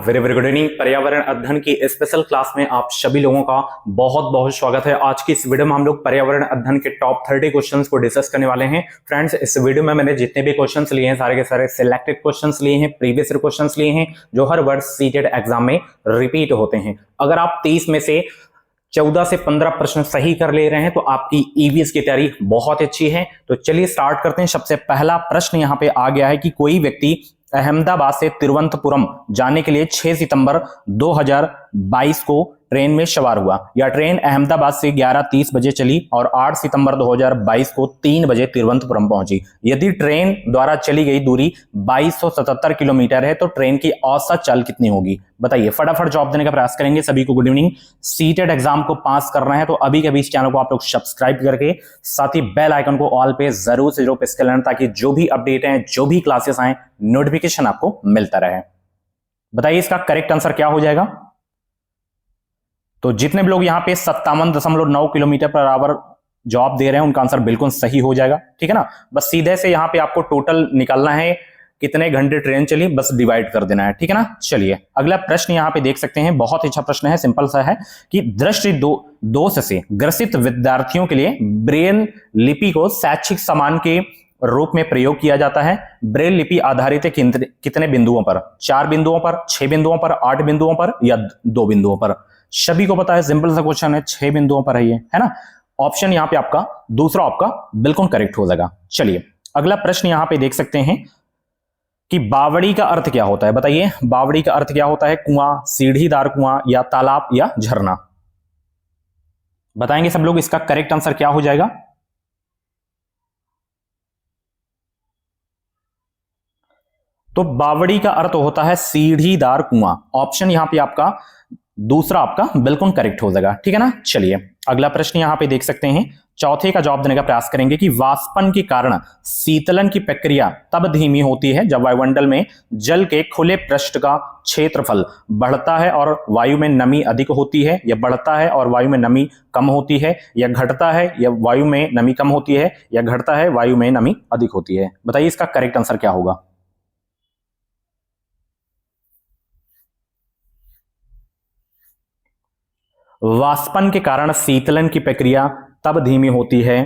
Very very good evening. पर्यावरण अध्ययन की स्पेशल क्लास में आप सभी लोगों का बहुत बहुत स्वागत है। आज की इस वीडियो में हम लोग पर्यावरण अध्ययन के टॉप 30 क्वेश्चंस को डिस्कस करने वाले हैं। फ्रेंड्स, इस वीडियो में मैंने जितने भी क्वेश्चंस लिए हैं सारे के सारे सिलेक्टेड क्वेश्चंस लिए हैं, प्रीवियस क्वेश्चंस लिए हैं जो हर वर्ष सीटेड एग्जाम में रिपीट होते हैं। अगर आप 30 में से 14 से 15 प्रश्न सही कर ले रहे हैं तो आपकी ईवीएस की तैयारी बहुत अच्छी है। तो चलिए स्टार्ट करते हैं। सबसे पहला प्रश्न यहां पे आ गया है कि कोई व्यक्ति अहमदाबाद से तिरुवनंतपुरम जाने के लिए 6 सितंबर 2022 को ट्रेन में सवार हुआ। यह ट्रेन अहमदाबाद से 11:30 बजे चली और 8 सितंबर 2022 को 3 बजे तिरुवनंतपुरम पहुंची। यदि ट्रेन द्वारा चली गई दूरी 2277 किलोमीटर है तो ट्रेन की औसत चाल कितनी होगी? बताइए, फटाफट जवाब देने का प्रयास करेंगे। सभी को गुड इवनिंग। सीटेड एग्जाम को पास करना है तो अभी कभी इस चैनल को आप लोग सब्सक्राइब करके साथ ही बेल आइकन को ऑल पे जरूर से जरूर प्रेस कर लेना ताकि जो भी अपडेट है, जो भी क्लासेस आए, नोटिफिकेशन आपको मिलता रहे। बताइए इसका करेक्ट आंसर क्या हो जाएगा? तो जितने भी लोग यहां पे 57.9 किलोमीटर पर आवर जवाब दे रहे हैं उनका आंसर बिल्कुल सही हो जाएगा। ठीक है ना? बस सीधे से यहां पे आपको टोटल निकालना है कितने घंटे ट्रेन चली, बस डिवाइड कर देना है। ठीक है ना? चलिए अगला प्रश्न यहां पे देख सकते हैं, बहुत अच्छा प्रश्न है, सिंपल सा है कि दृष्टि दोष से ग्रसित विद्यार्थियों के लिए ब्रेल लिपि को शैक्षिक सामान के रूप में प्रयोग किया जाता है। ब्रेल लिपि आधारित है कितने बिंदुओं पर? 4 बिंदुओं पर, 6 बिंदुओं पर, 8 बिंदुओं पर या 2 बिंदुओं पर? सभी को पता है, सिंपल सा क्वेश्चन है, 6 बिंदुओं पर है ना? ऑप्शन यहां पे आपका दूसरा आपका बिल्कुल करेक्ट हो जाएगा। चलिए अगला प्रश्न यहां पे देख सकते हैं कि बावड़ी का अर्थ क्या होता है? बताइए, बावड़ी का अर्थ क्या होता है? कुआं, सीढ़ीदार कुआं या तालाब या झरना? बताएंगे सब लोग, इसका करेक्ट आंसर क्या हो जाएगा? तो बावड़ी का अर्थ होता है सीढ़ीदार कुआं। ऑप्शन यहां पे आपका दूसरा आपका बिल्कुल करेक्ट हो जाएगा। ठीक है ना? चलिए अगला प्रश्न यहां पे देख सकते हैं, चौथे का जवाब देने का प्रयास करेंगे कि वाष्पन के कारण शीतलन की प्रक्रिया तब धीमी होती है जब वायुमंडल में जल के खुले पृष्ठ का क्षेत्रफल बढ़ता है और वायु में नमी अधिक होती है, या बढ़ता है और वायु में नमी कम होती है, या घटता है या वायु में नमी कम होती है, या घटता है वायु में नमी अधिक होती है? बताइए इसका करेक्ट आंसर क्या होगा? वाष्पन के कारण शीतलन की प्रक्रिया तब धीमी होती है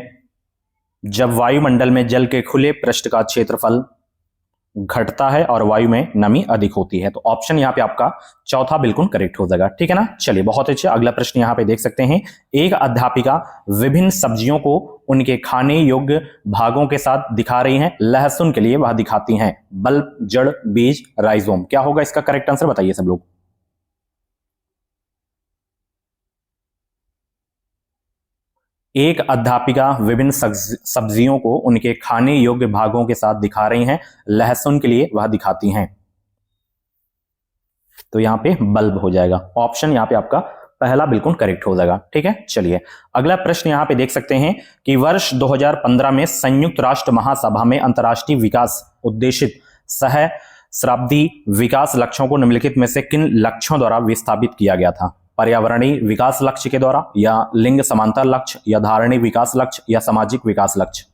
जब वायुमंडल में जल के खुले पृष्ठ का क्षेत्रफल घटता है और वायु में नमी अधिक होती है। तो ऑप्शन यहां पे आपका चौथा बिल्कुल करेक्ट हो जाएगा। ठीक है ना? चलिए बहुत अच्छे। अगला प्रश्न यहां पे देख सकते हैं, एक अध्यापिका विभिन्न सब्जियों को उनके खाने योग्य भागों के साथ दिखा रही हैं। लहसुन के लिए वह दिखाती हैं बल्ब, जड़, बीज, राइजोम। क्या होगा इसका करेक्ट आंसर? बताइए सब लोग। एक अध्यापिका विभिन्न सब्जियों को उनके खाने योग्य भागों के साथ दिखा रही हैं। लहसुन के लिए वह दिखाती हैं, तो यहां पे बल्ब हो जाएगा। ऑप्शन यहां पे आपका पहला बिल्कुल करेक्ट हो जाएगा। ठीक है? चलिए अगला प्रश्न यहां पे देख सकते हैं कि वर्ष 2015 में संयुक्त राष्ट्र महासभा में अंतर्राष्ट्रीय विकास उद्देशित सहस्राब्दी विकास लक्ष्यों को निम्नलिखित में से किन लक्ष्यों द्वारा विस्थापित किया गया था? पर्यावरणीय विकास लक्ष्य के द्वारा, या लिंग समांतर लक्ष्य, या धारणीय विकास लक्ष्य, या सामाजिक विकास लक्ष्य?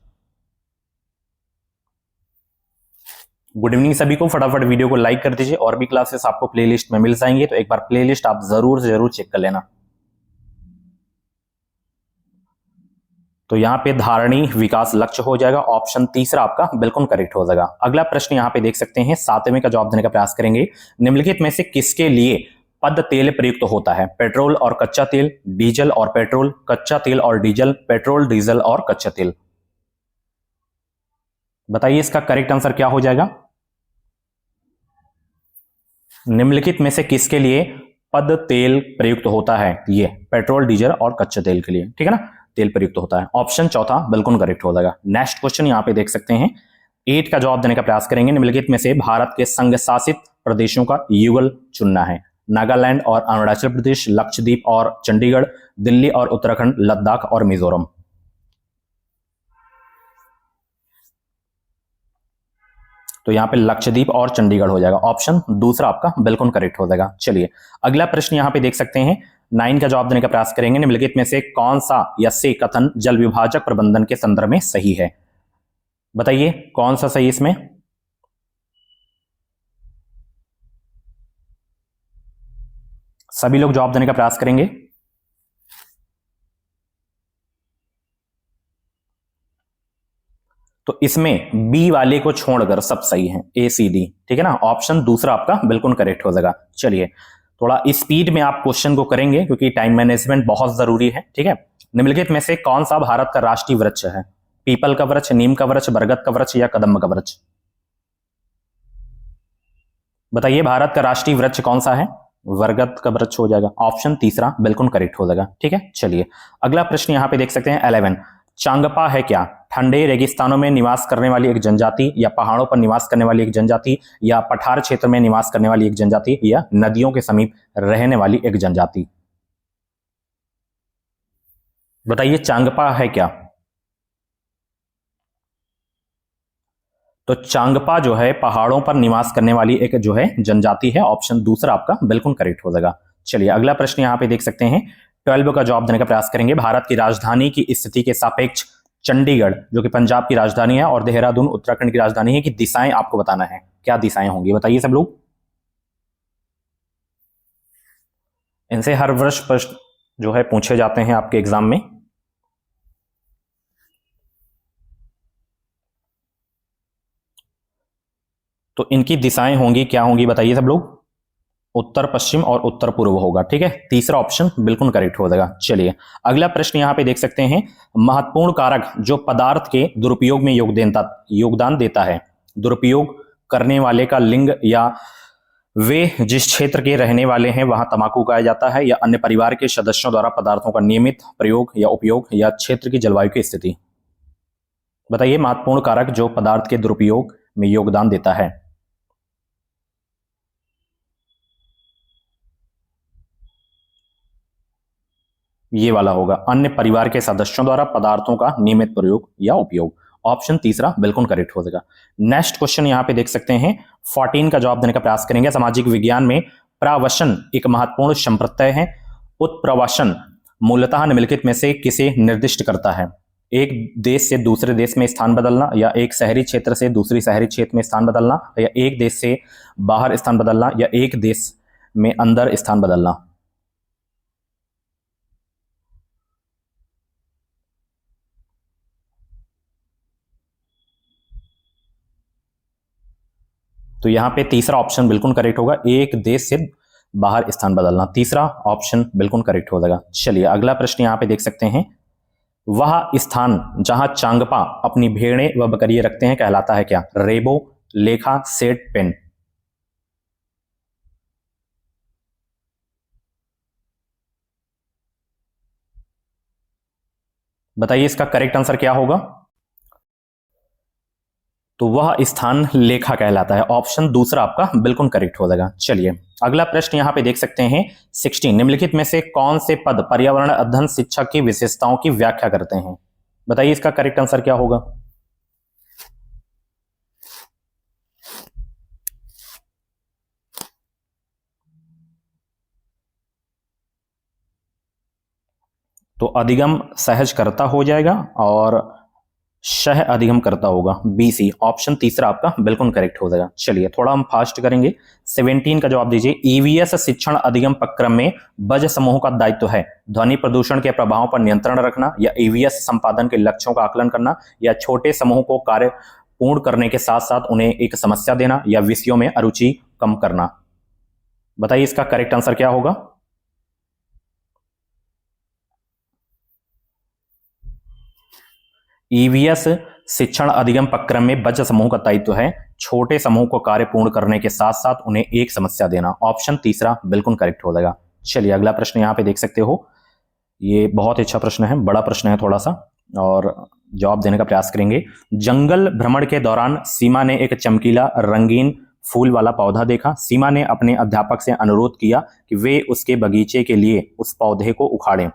गुड इवनिंग सभी को। फटाफट वीडियो को लाइक कर दीजिए। और भी क्लासेस आपको प्लेलिस्ट में मिल जाएंगे तो एक बार प्लेलिस्ट आप जरूर से जरूर चेक कर लेना। तो यहां पे धारणीय विकास लक्ष्य हो जाएगा। ऑप्शन तीसरा आपका बिल्कुल करेक्ट हो जाएगा। अगला प्रश्न यहां पे देख सकते हैं, 7वें का जवाब देने का प्रयास करेंगे। निम्नलिखित में से किसके लिए पद तेल प्रयुक्त होता है? पेट्रोल और कच्चा तेल, डीजल और पेट्रोल, कच्चा तेल और डीजल, पेट्रोल, डीजल और कच्चा तेल? बताइए इसका करेक्ट आंसर क्या हो जाएगा? निम्नलिखित में से किसके लिए पद तेल प्रयुक्त होता है? ये पेट्रोल, डीजल और कच्चे तेल के लिए। ठीक है ना? तेल प्रयुक्त होता है। ऑप्शन चौथा बिल्कुल करेक्ट हो जाएगा। नेक्स्ट क्वेश्चन यहां पे देख सकते हैं, 8 का जवाब देने का प्रयास करेंगे। निम्नलिखित में से भारत के संघ शासित प्रदेशों का युगल चुनना है। नागालैंड और अरुणाचल प्रदेश, लक्षद्वीप और चंडीगढ़, दिल्ली और उत्तराखंड, लद्दाख और मिजोरम? तो यहां पे लक्षद्वीप और चंडीगढ़ हो जाएगा। ऑप्शन दूसरा आपका बिल्कुल करेक्ट हो जाएगा। चलिए अगला प्रश्न यहां पे देख सकते हैं, 9 का जवाब देने का प्रयास करेंगे। निम्नलिखित में से कौन सा या से कथन जल विभाजक प्रबंधन के संदर्भ में सही है? बताइए कौन सा सही इसमें? सभी लोग जवाब देने का प्रयास करेंगे। तो इसमें बी वाले को छोड़कर सब सही है, ए सी डी, ठीक है ना। ऑप्शन दूसरा आपका बिल्कुल करेक्ट हो जाएगा। चलिए थोड़ा स्पीड में आप क्वेश्चन को करेंगे क्योंकि टाइम मैनेजमेंट बहुत जरूरी है, ठीक है। निम्नलिखित में से कौन सा भारत का राष्ट्रीय वृक्ष है? पीपल का वृक्ष, नीम का वृक्ष, बरगद का वृक्ष या कदम्ब का वृक्ष? बताइए भारत का राष्ट्रीय वृक्ष कौन सा है? बरगद का वृक्ष हो जाएगा। ऑप्शन तीसरा बिल्कुल करेक्ट हो जाएगा, ठीक है। चलिए अगला प्रश्न यहां पे देख सकते हैं 11। चांगपा है क्या? ठंडे रेगिस्तानों में निवास करने वाली एक जनजाति, या पहाड़ों पर निवास करने वाली एक जनजाति, या पठार क्षेत्र में निवास करने वाली एक जनजाति, या नदियों के समीप रहने वाली एक जनजाति? बताइए चांगपा है क्या? तो चांगपा जो है पहाड़ों पर निवास करने वाली एक जो है जनजाति है। ऑप्शन दूसरा आपका बिल्कुल करेक्ट हो जाएगा। चलिए अगला प्रश्न यहां पे देख सकते हैं 12 का जवाब देने का प्रयास करेंगे। भारत की राजधानी की स्थिति के सापेक्ष चंडीगढ़ जो कि पंजाब की राजधानी है और देहरादून उत्तराखंड की राजधानी है की दिशाएं आपको बताना है। क्या दिशाएं होंगी बताइए सब लोग। इनसे हर वर्ष प्रश्न जो है पूछे जाते हैं आपके एग्जाम में। तो इनकी दिशाएं होंगी, क्या होंगी बताइए सब लोग। उत्तर पश्चिम और उत्तर पूर्व होगा, ठीक है। तीसरा ऑप्शन बिल्कुल करेक्ट हो जाएगा। चलिए अगला प्रश्न यहां पे देख सकते हैं महत्वपूर्ण कारक जो पदार्थ के दुरुपयोग में योगदान देता है। दुरुपयोग करने वाले का लिंग, या वे जिस क्षेत्र के रहने वाले हैं वहां तंबाकू उगाया जाता है, या अन्य परिवार के सदस्यों द्वारा पदार्थों का नियमित प्रयोग या उपयोग, या क्षेत्र की जलवायु की स्थिति? बताइए महत्वपूर्ण कारक जो पदार्थ के दुरुपयोग में योगदान देता है। ये वाला होगा, अन्य परिवार के सदस्यों द्वारा पदार्थों का नियमित प्रयोग या उपयोग। ऑप्शन तीसरा बिल्कुल करेक्ट हो जाएगा। नेक्स्ट क्वेश्चन यहां पे देख सकते हैं 14 का जवाब देने का प्रयास करेंगे। सामाजिक विज्ञान में प्रावसन एक महत्वपूर्ण संप्रत्यय है। उत्प्रवसन मूलतः निम्नलिखित में से किसे निर्दिष्ट करता है? एक देश से दूसरे देश में स्थान बदलना, या एक शहरी क्षेत्र से दूसरी शहरी क्षेत्र में स्थान बदलना, या एक देश से बाहर स्थान बदलना, या एक देश में अंदर स्थान बदलना? तो यहां पे तीसरा ऑप्शन बिल्कुल करेक्ट होगा, एक देश से बाहर स्थान बदलना। तीसरा ऑप्शन बिल्कुल करेक्ट हो जाएगा। चलिए अगला प्रश्न यहां पे देख सकते हैं वह स्थान जहां चांगपा अपनी भेड़ें व बकरियां रखते हैं कहलाता है क्या? रेबो, लेखा, सेट, पेन? बताइए इसका करेक्ट आंसर क्या होगा। तो वह स्थान लेखा कहलाता है। ऑप्शन दूसरा आपका बिल्कुल करेक्ट हो जाएगा। चलिए अगला प्रश्न यहां पे देख सकते हैं 16। निम्नलिखित में से कौन से पद पर्यावरण अध्ययन शिक्षक की विशेषताओं की व्याख्या करते हैं? बताइए इसका करेक्ट आंसर क्या होगा। तो अधिगम सहज करता हो जाएगा और शह अधिगम करता होगा, बीसी। ऑप्शन तीसरा आपका बिल्कुल करेक्ट हो जाएगा। चलिए थोड़ा हम फास्ट करेंगे। 17 का जवाब दीजिए। ईवीएस शिक्षण अधिगम प्रक्रम में बज समूह का दायित्व है ध्वनि प्रदूषण के प्रभावों पर नियंत्रण रखना, या ईवीएस संपादन के लक्ष्यों का आकलन करना, या छोटे समूह को कार्य पूर्ण करने के साथ साथ उन्हें एक समस्या देना, या विषयों में अरुचि कम करना? बताइए इसका करेक्ट आंसर क्या होगा। ईवीएस शिक्षण अधिगम प्रक्रम में बच समूह का दायित्व है छोटे समूह को कार्य पूर्ण करने के साथ साथ उन्हें एक समस्या देना। ऑप्शन तीसरा बिल्कुल करेक्ट हो जाएगा। चलिए अगला प्रश्न यहां पे देख सकते हो, ये बहुत अच्छा प्रश्न है, बड़ा प्रश्न है थोड़ा सा, और जवाब देने का प्रयास करेंगे। जंगल भ्रमण के दौरान सीमा ने एक चमकीला रंगीन फूल वाला पौधा देखा। सीमा ने अपने अध्यापक से अनुरोध किया कि वे उसके बगीचे के लिए उस पौधे को उखाड़ें।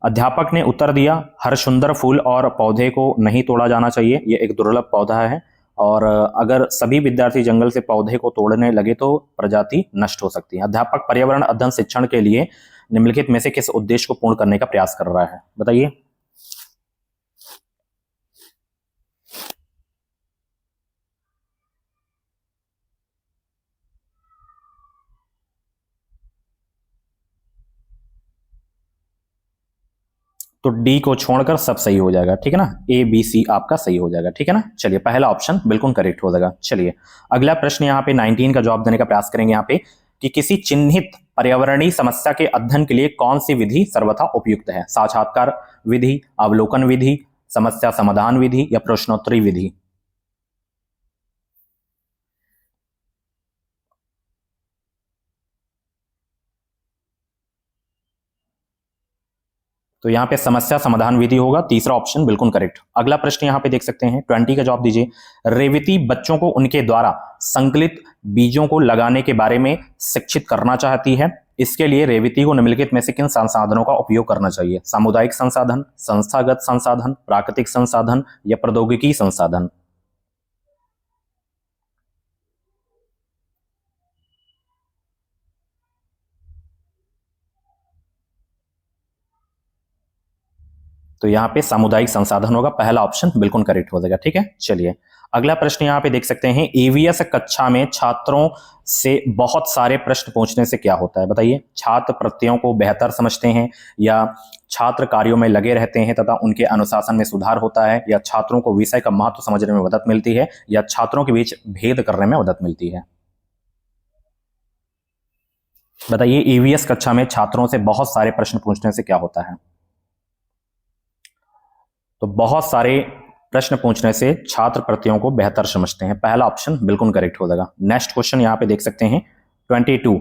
अध्यापक ने उत्तर दिया, हर सुंदर फूल और पौधे को नहीं तोड़ा जाना चाहिए, यह एक दुर्लभ पौधा है, और अगर सभी विद्यार्थी जंगल से पौधे को तोड़ने लगे तो प्रजाति नष्ट हो सकती है। अध्यापक पर्यावरण अध्ययन शिक्षण के लिए निम्नलिखित में से किस उद्देश्य को पूर्ण करने का प्रयास कर रहा है? बताइए। तो डी को छोड़कर सब सही हो जाएगा, ठीक है ना, ए बी सी आपका सही हो जाएगा, ठीक है ना। चलिए पहला ऑप्शन बिल्कुल करेक्ट हो जाएगा। चलिए अगला प्रश्न यहाँ पे 19 का जवाब देने का प्रयास करेंगे यहाँ पे कि किसी चिन्हित पर्यावरणीय समस्या के अध्ययन के लिए कौन सी विधि सर्वथा उपयुक्त है? साक्षात्कार विधि, अवलोकन विधि, समस्या समाधान विधि या प्रश्नोत्तरी विधि? तो यहाँ पे समस्या समाधान विधि होगा, तीसरा ऑप्शन बिल्कुल करेक्ट। अगला प्रश्न यहाँ पे देख सकते हैं 20 का जवाब दीजिए। रेवती बच्चों को उनके द्वारा संकलित बीजों को लगाने के बारे में शिक्षित करना चाहती है। इसके लिए रेवती को निम्नलिखित में से किन संसाधनों का उपयोग करना चाहिए? सामुदायिक संसाधन, संस्थागत संसाधन, प्राकृतिक संसाधन या प्रौद्योगिकी संसाधन? तो यहाँ पे सामुदायिक संसाधन होगा, पहला ऑप्शन बिल्कुल करेक्ट हो जाएगा, ठीक है। चलिए अगला प्रश्न यहाँ पे देख सकते हैं, ईवीएस कक्षा में छात्रों से बहुत सारे प्रश्न पूछने से क्या होता है? बताइए। छात्र प्रत्ययों को बेहतर समझते हैं, या छात्र कार्यों में लगे रहते हैं तथा उनके अनुशासन में सुधार होता है, या छात्रों को विषय का महत्व समझने में मदद मिलती है, या छात्रों के बीच भेद करने में मदद मिलती है? बताइए, ईवीएस कक्षा में छात्रों से बहुत सारे प्रश्न पूछने से क्या होता है? तो बहुत सारे प्रश्न पूछने से छात्र प्रत्ययों को बेहतर समझते हैं, पहला ऑप्शन बिल्कुल करेक्ट हो जाएगा। नेक्स्ट क्वेश्चन यहां पे देख सकते हैं 22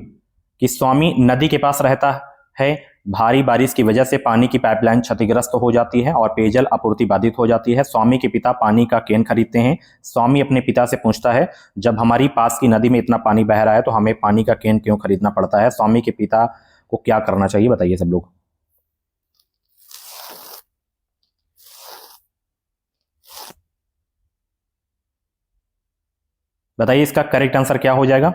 कि स्वामी नदी के पास रहता है, भारी बारिश की वजह से पानी की पाइपलाइन क्षतिग्रस्त हो जाती है और पेयजल आपूर्ति बाधित हो जाती है। स्वामी के पिता पानी का कैन खरीदते हैं। स्वामी अपने पिता से पूछता है, जब हमारी पास की नदी में इतना पानी बह रहा है तो हमें पानी का कैन क्यों खरीदना पड़ता है? स्वामी के पिता को क्या करना चाहिए? बताइए सब लोग। बताइए इसका करेक्ट आंसर क्या हो जाएगा?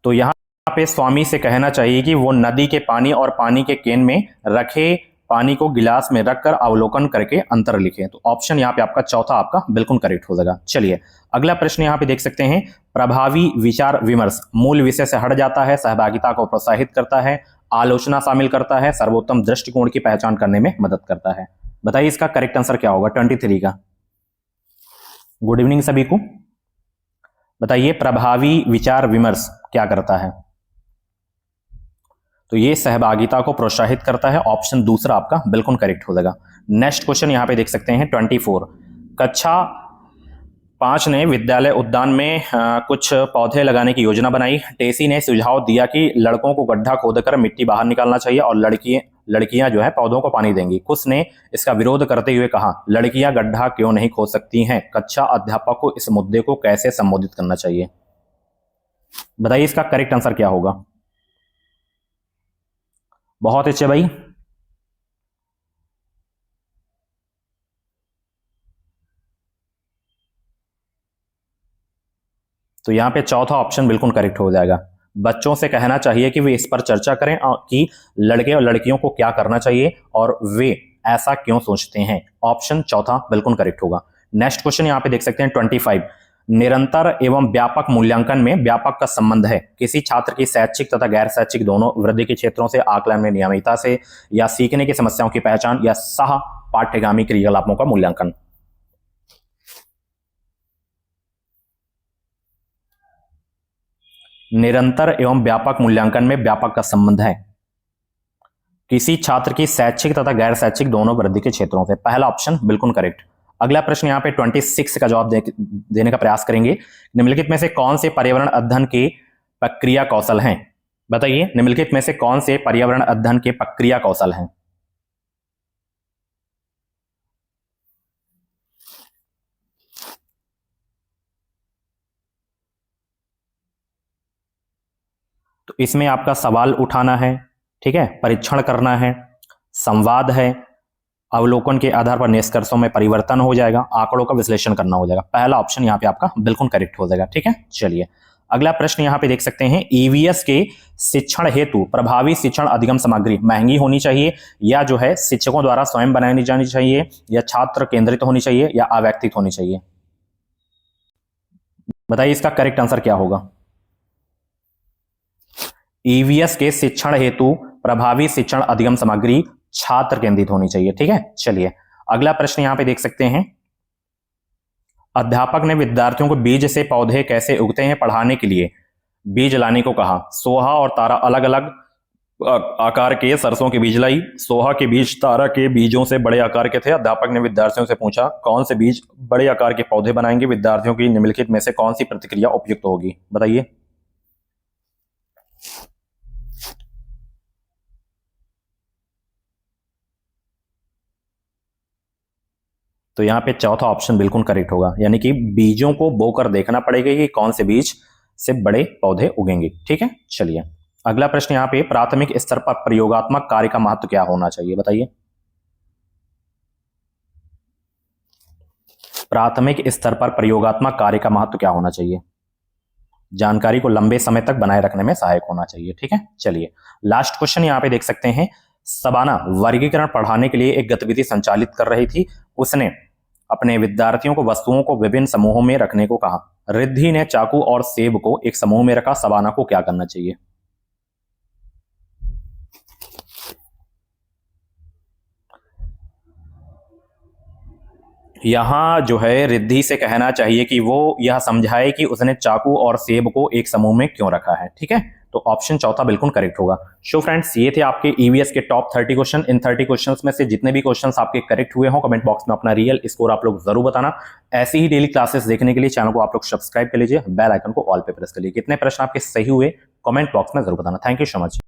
तो यहां पे स्वामी से कहना चाहिए कि वो नदी के पानी और पानी के केन में रखे पानी को गिलास में रखकर अवलोकन करके अंतर लिखें। तो ऑप्शन यहां पे आपका चौथा आपका बिल्कुल करेक्ट हो जाएगा। चलिए अगला प्रश्न यहां पे देख सकते हैं, प्रभावी विचार विमर्श मूल विषय से हट जाता है, सहभागिता को प्रोत्साहित करता है, आलोचना शामिल करता है, सर्वोत्तम दृष्टिकोण की पहचान करने में मदद करता है? बताइए इसका करेक्ट आंसर क्या होगा 23 का। गुड इवनिंग सभी को। बताइए प्रभावी विचार विमर्श क्या करता है? तो ये सहभागिता को प्रोत्साहित करता है, ऑप्शन दूसरा आपका बिल्कुल करेक्ट हो जाएगा। नेक्स्ट क्वेश्चन यहां पे देख सकते हैं 24 कक्षा 5 ने विद्यालय उद्यान में कुछ पौधे लगाने की योजना बनाई। टेसी ने सुझाव दिया कि लड़कों को गड्ढा खोदकर मिट्टी बाहर निकालना चाहिए और लड़कियां जो है पौधों को पानी देंगी। कुछ ने इसका विरोध करते हुए कहा, लड़कियां गड्ढा क्यों नहीं खोद सकती हैं? कक्षा अध्यापक को इस मुद्दे को कैसे संबोधित करना चाहिए? बताइए इसका करेक्ट आंसर क्या होगा? बहुत अच्छे भाई। तो यहां पे चौथा ऑप्शन बिल्कुल करेक्ट हो जाएगा। बच्चों से कहना चाहिए कि वे इस पर चर्चा करें कि लड़के और लड़कियों को क्या करना चाहिए और वे ऐसा क्यों सोचते हैं। ऑप्शन चौथा बिल्कुल करेक्ट होगा। नेक्स्ट क्वेश्चन यहां पे देख सकते हैं 25 निरंतर एवं व्यापक मूल्यांकन में व्यापक का संबंध है। किसी छात्र की शैक्षिक तथा गैर शैक्षिक दोनों वृद्धि के क्षेत्रों से, आकलन में नियमितता से, या सीखने की समस्याओं की पहचान, या सह पाठ्यगामी क्रियाकलापों का मूल्यांकन? निरंतर एवं व्यापक मूल्यांकन में व्यापक का संबंध है किसी छात्र की शैक्षिक तथा गैर शैक्षिक दोनों वृद्धि के क्षेत्रों से, पहला ऑप्शन बिल्कुल करेक्ट। अगला प्रश्न यहां पे 26 का जवाब देने का प्रयास करेंगे। निम्नलिखित में से कौन से पर्यावरण अध्ययन के प्रक्रिया कौशल हैं? बताइए निम्नलिखित में से कौन से पर्यावरण अध्ययन के प्रक्रिया कौशल हैं? तो इसमें आपका सवाल उठाना है, ठीक है, परीक्षण करना है, संवाद है, अवलोकन के आधार पर निष्कर्षों में परिवर्तन हो जाएगा, आंकड़ों का विश्लेषण करना हो जाएगा। पहला ऑप्शन यहां पे आपका बिल्कुल करेक्ट हो जाएगा, ठीक है। चलिए अगला प्रश्न यहां पे देख सकते हैं, ईवीएस के शिक्षण हेतु प्रभावी शिक्षण अधिगम सामग्री महंगी होनी चाहिए, या जो है शिक्षकों द्वारा स्वयं बनाई जानी चाहिए, या छात्र केंद्रित होनी चाहिए, या अव्यक्तित होनी चाहिए? बताइए इसका करेक्ट आंसर क्या होगा? ईवीएस के शिक्षण हेतु प्रभावी शिक्षण अधिगम सामग्री छात्र केंद्रित होनी चाहिए। ठीक है, चलिए अगला प्रश्न यहां पे देख सकते हैं। अध्यापक ने विद्यार्थियों को बीज से पौधे कैसे उगते हैं पढ़ाने के लिए बीज लाने को कहा। सोहा और तारा अलग अलग आकार के सरसों के बीज लाई। सोहा के बीज तारा के बीजों से बड़े आकार के थे। अध्यापक ने विद्यार्थियों से पूछा कौन से बीज बड़े आकार के पौधे बनाएंगे, विद्यार्थियों की निम्नलिखित में से कौन सी प्रतिक्रिया उपयुक्त होगी, बताइए। तो यहां पे चौथा ऑप्शन बिल्कुल करेक्ट होगा, यानी कि बीजों को बोकर देखना पड़ेगा कि कौन से बीज से बड़े पौधे उगेंगे। ठीक है, चलिए अगला प्रश्न यहां पे प्राथमिक स्तर पर प्रयोगात्मक कार्य का महत्व क्या होना चाहिए, बताइए। प्राथमिक स्तर पर प्रयोगात्मक कार्य का महत्व क्या होना चाहिए? जानकारी को लंबे समय तक बनाए रखने में सहायक होना चाहिए। ठीक है, चलिए लास्ट क्वेश्चन यहां पे देख सकते हैं। सबाना वर्गीकरण पढ़ाने के लिए एक गतिविधि संचालित कर रही थी। उसने अपने विद्यार्थियों को वस्तुओं को विभिन्न समूहों में रखने को कहा। रिद्धि ने चाकू और सेब को एक समूह में रखा। सबाना को क्या करना चाहिए? यहां जो है रिद्धि से कहना चाहिए कि वो यह समझाए कि उसने चाकू और सेब को एक समूह में क्यों रखा है। ठीक है, तो ऑप्शन चौथा बिल्कुल करेक्ट होगा। सो फ्रेंड्स, ये थे आपके ईवीएस के टॉप 30 क्वेश्चन। इन 30 क्वेश्चंस में से जितने भी क्वेश्चंस आपके करेक्ट हुए हो कमेंट बॉक्स में अपना रियल स्कोर आप लोग जरूर बताना। ऐसी ही डेली क्लासेस देखने के लिए चैनल को आप लोग सब्सक्राइब कर लीजिए, बेल आइकन को ऑल पे प्रेस कर लीजिए। कितने प्रश्न आपके सही हुए कमेंट बॉक्स में जरूर बताना। Thank you so much.